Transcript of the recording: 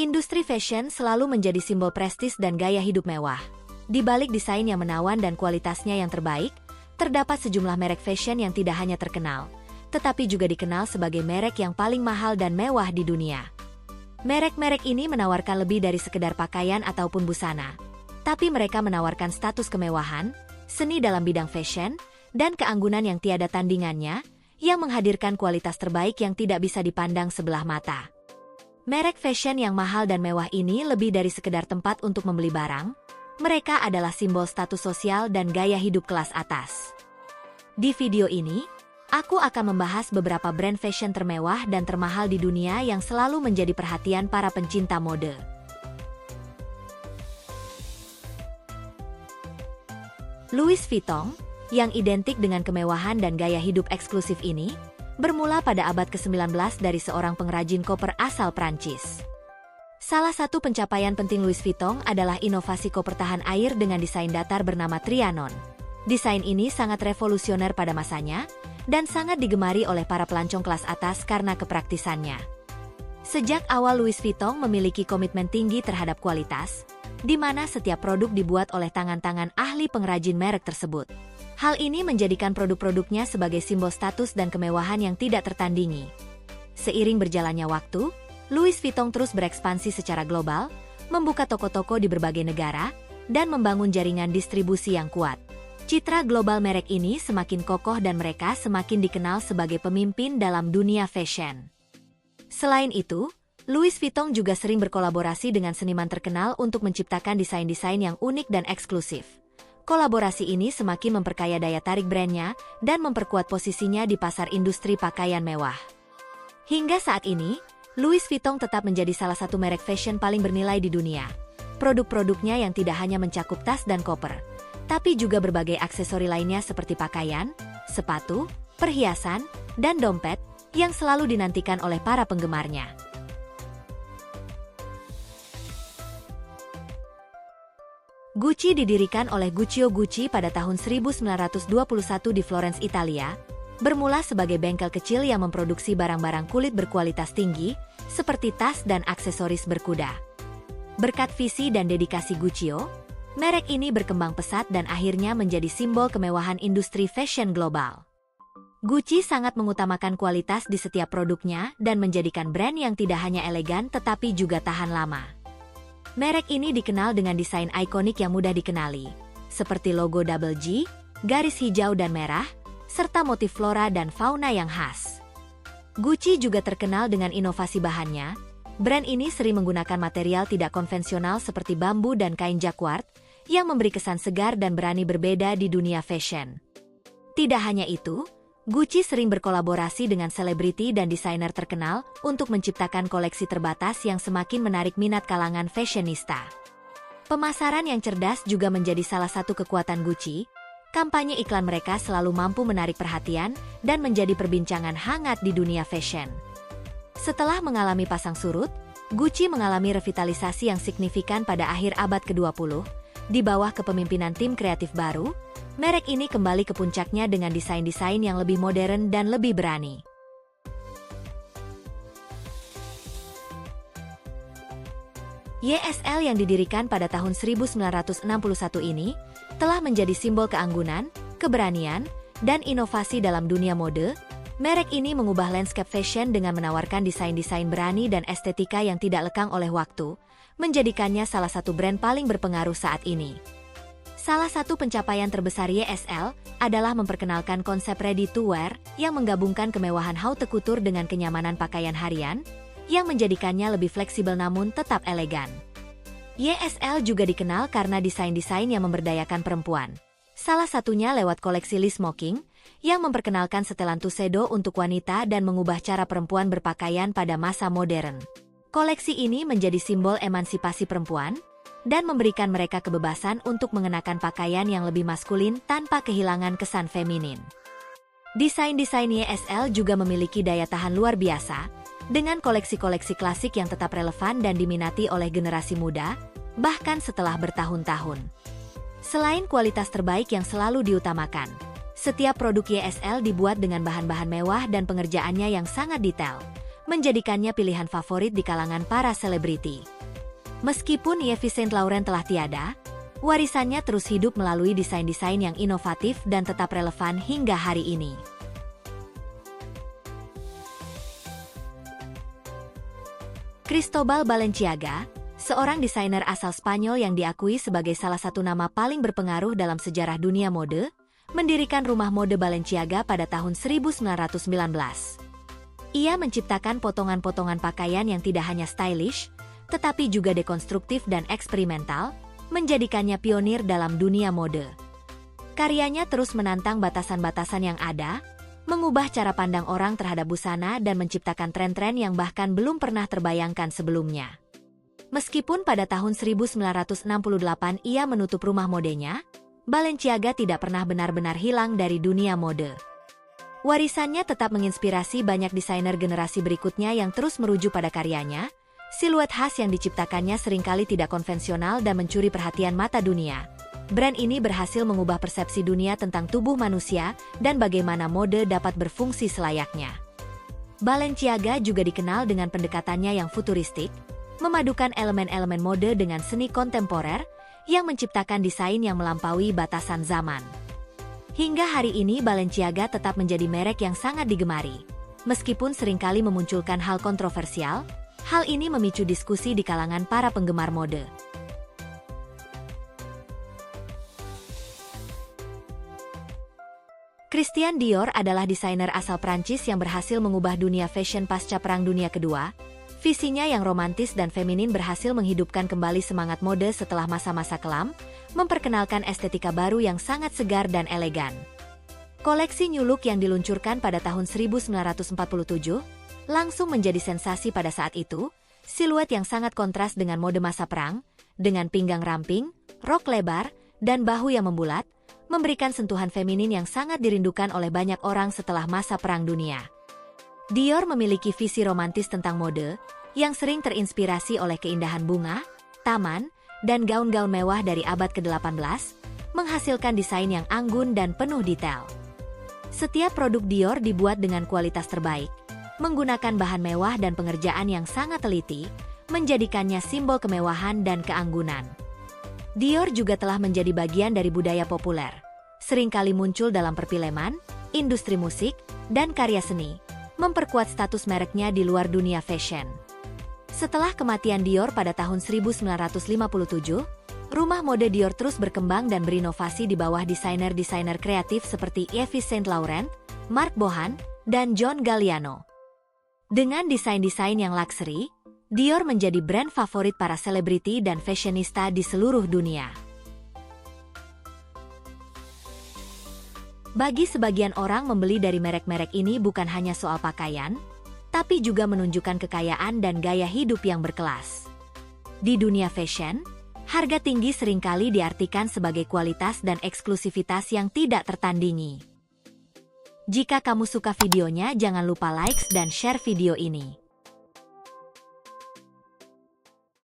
Industri fashion selalu menjadi simbol prestis dan gaya hidup mewah. Di balik desain yang menawan dan kualitasnya yang terbaik, terdapat sejumlah merek fashion yang tidak hanya terkenal, tetapi juga dikenal sebagai merek yang paling mahal dan mewah di dunia. Merek-merek ini menawarkan lebih dari sekedar pakaian ataupun busana, tapi mereka menawarkan status kemewahan, seni dalam bidang fashion, dan keanggunan yang tiada tandingannya, yang menghadirkan kualitas terbaik yang tidak bisa dipandang sebelah mata. Merek fashion yang mahal dan mewah ini lebih dari sekedar tempat untuk membeli barang, mereka adalah simbol status sosial dan gaya hidup kelas atas. Di video ini, aku akan membahas beberapa brand fashion termewah dan termahal di dunia yang selalu menjadi perhatian para pencinta mode. Louis Vuitton, yang identik dengan kemewahan dan gaya hidup eksklusif ini, bermula pada abad ke-19 dari seorang pengrajin koper asal Prancis. Salah satu pencapaian penting Louis Vuitton adalah inovasi koper tahan air dengan desain datar bernama Trianon. Desain ini sangat revolusioner pada masanya, dan sangat digemari oleh para pelancong kelas atas karena kepraktisannya. Sejak awal Louis Vuitton memiliki komitmen tinggi terhadap kualitas, di mana setiap produk dibuat oleh tangan-tangan ahli pengrajin merek tersebut. Hal ini menjadikan produk-produknya sebagai simbol status dan kemewahan yang tidak tertandingi. Seiring berjalannya waktu, Louis Vuitton terus berekspansi secara global, membuka toko-toko di berbagai negara, dan membangun jaringan distribusi yang kuat. Citra global merek ini semakin kokoh dan mereka semakin dikenal sebagai pemimpin dalam dunia fashion. Selain itu, Louis Vuitton juga sering berkolaborasi dengan seniman terkenal untuk menciptakan desain-desain yang unik dan eksklusif. Kolaborasi ini semakin memperkaya daya tarik brandnya dan memperkuat posisinya di pasar industri pakaian mewah. Hingga saat ini, Louis Vuitton tetap menjadi salah satu merek fashion paling bernilai di dunia. Produk-produknya yang tidak hanya mencakup tas dan koper, tapi juga berbagai aksesori lainnya seperti pakaian, sepatu, perhiasan, dan dompet yang selalu dinantikan oleh para penggemarnya. Gucci didirikan oleh Guccio Gucci pada tahun 1921 di Florence, Italia, bermula sebagai bengkel kecil yang memproduksi barang-barang kulit berkualitas tinggi, seperti tas dan aksesoris berkuda. Berkat visi dan dedikasi Guccio, merek ini berkembang pesat dan akhirnya menjadi simbol kemewahan industri fashion global. Gucci sangat mengutamakan kualitas di setiap produknya dan menjadikan brand yang tidak hanya elegan tetapi juga tahan lama. Merek ini dikenal dengan desain ikonik yang mudah dikenali, seperti logo double G, garis hijau dan merah, serta motif flora dan fauna yang khas. Gucci juga terkenal dengan inovasi bahannya. Brand ini sering menggunakan material tidak konvensional seperti bambu dan kain jacquard, yang memberi kesan segar dan berani berbeda di dunia fashion. Tidak hanya itu, Gucci sering berkolaborasi dengan selebriti dan desainer terkenal untuk menciptakan koleksi terbatas yang semakin menarik minat kalangan fashionista. Pemasaran yang cerdas juga menjadi salah satu kekuatan Gucci. Kampanye iklan mereka selalu mampu menarik perhatian dan menjadi perbincangan hangat di dunia fashion. Setelah mengalami pasang surut, Gucci mengalami revitalisasi yang signifikan pada akhir abad ke-20, di bawah kepemimpinan tim kreatif baru. Merek ini kembali ke puncaknya dengan desain-desain yang lebih modern dan lebih berani. YSL yang didirikan pada tahun 1961 ini, telah menjadi simbol keanggunan, keberanian, dan inovasi dalam dunia mode. Merek ini mengubah landscape fashion dengan menawarkan desain-desain berani dan estetika yang tidak lekang oleh waktu, menjadikannya salah satu brand paling berpengaruh saat ini. Salah satu pencapaian terbesar YSL adalah memperkenalkan konsep ready to wear yang menggabungkan kemewahan haute couture dengan kenyamanan pakaian harian, yang menjadikannya lebih fleksibel namun tetap elegan. YSL juga dikenal karena desain-desain yang memberdayakan perempuan. Salah satunya lewat koleksi Lee Smoking, yang memperkenalkan setelan tuxedo untuk wanita dan mengubah cara perempuan berpakaian pada masa modern. Koleksi ini menjadi simbol emansipasi perempuan, dan memberikan mereka kebebasan untuk mengenakan pakaian yang lebih maskulin tanpa kehilangan kesan feminin. Desain-desain YSL juga memiliki daya tahan luar biasa, dengan koleksi-koleksi klasik yang tetap relevan dan diminati oleh generasi muda, bahkan setelah bertahun-tahun. Selain kualitas terbaik yang selalu diutamakan, setiap produk YSL dibuat dengan bahan-bahan mewah dan pengerjaannya yang sangat detail, menjadikannya pilihan favorit di kalangan para selebriti. Meskipun Yves Saint Laurent telah tiada, warisannya terus hidup melalui desain-desain yang inovatif dan tetap relevan hingga hari ini. Cristobal Balenciaga, seorang desainer asal Spanyol yang diakui sebagai salah satu nama paling berpengaruh dalam sejarah dunia mode, mendirikan rumah mode Balenciaga pada tahun 1919. Ia menciptakan potongan-potongan pakaian yang tidak hanya stylish, tetapi juga dekonstruktif dan eksperimental, menjadikannya pionir dalam dunia mode. Karyanya terus menantang batasan-batasan yang ada, mengubah cara pandang orang terhadap busana dan menciptakan tren-tren yang bahkan belum pernah terbayangkan sebelumnya. Meskipun pada tahun 1968 ia menutup rumah modenya, Balenciaga tidak pernah benar-benar hilang dari dunia mode. Warisannya tetap menginspirasi banyak desainer generasi berikutnya yang terus merujuk pada karyanya. Siluet khas yang diciptakannya seringkali tidak konvensional dan mencuri perhatian mata dunia. Brand ini berhasil mengubah persepsi dunia tentang tubuh manusia dan bagaimana mode dapat berfungsi selayaknya. Balenciaga juga dikenal dengan pendekatannya yang futuristik, memadukan elemen-elemen mode dengan seni kontemporer, yang menciptakan desain yang melampaui batasan zaman. Hingga hari ini Balenciaga tetap menjadi merek yang sangat digemari. Meskipun seringkali memunculkan hal kontroversial, hal ini memicu diskusi di kalangan para penggemar mode. Christian Dior adalah desainer asal Prancis yang berhasil mengubah dunia fashion pasca Perang Dunia Kedua. Visinya yang romantis dan feminin berhasil menghidupkan kembali semangat mode setelah masa-masa kelam, memperkenalkan estetika baru yang sangat segar dan elegan. Koleksi New Look yang diluncurkan pada tahun 1947 langsung menjadi sensasi pada saat itu, siluet yang sangat kontras dengan mode masa perang, dengan pinggang ramping, rok lebar, dan bahu yang membulat, memberikan sentuhan feminin yang sangat dirindukan oleh banyak orang setelah masa Perang Dunia. Dior memiliki visi romantis tentang mode, yang sering terinspirasi oleh keindahan bunga, taman, dan gaun-gaun mewah dari abad ke-18, menghasilkan desain yang anggun dan penuh detail. Setiap produk Dior dibuat dengan kualitas terbaik, menggunakan bahan mewah dan pengerjaan yang sangat teliti, menjadikannya simbol kemewahan dan keanggunan. Dior juga telah menjadi bagian dari budaya populer, seringkali muncul dalam perfilman, industri musik, dan karya seni, memperkuat status mereknya di luar dunia fashion. Setelah kematian Dior pada tahun 1957, rumah mode Dior terus berkembang dan berinovasi di bawah desainer-desainer kreatif seperti Yves Saint Laurent, Marc Bohan, dan John Galliano. Dengan desain-desain yang luxury, Dior menjadi brand favorit para selebriti dan fashionista di seluruh dunia. Bagi sebagian orang, membeli dari merek-merek ini bukan hanya soal pakaian, tapi juga menunjukkan kekayaan dan gaya hidup yang berkelas. Di dunia fashion, harga tinggi seringkali diartikan sebagai kualitas dan eksklusivitas yang tidak tertandingi. Jika kamu suka videonya, jangan lupa like dan share video ini.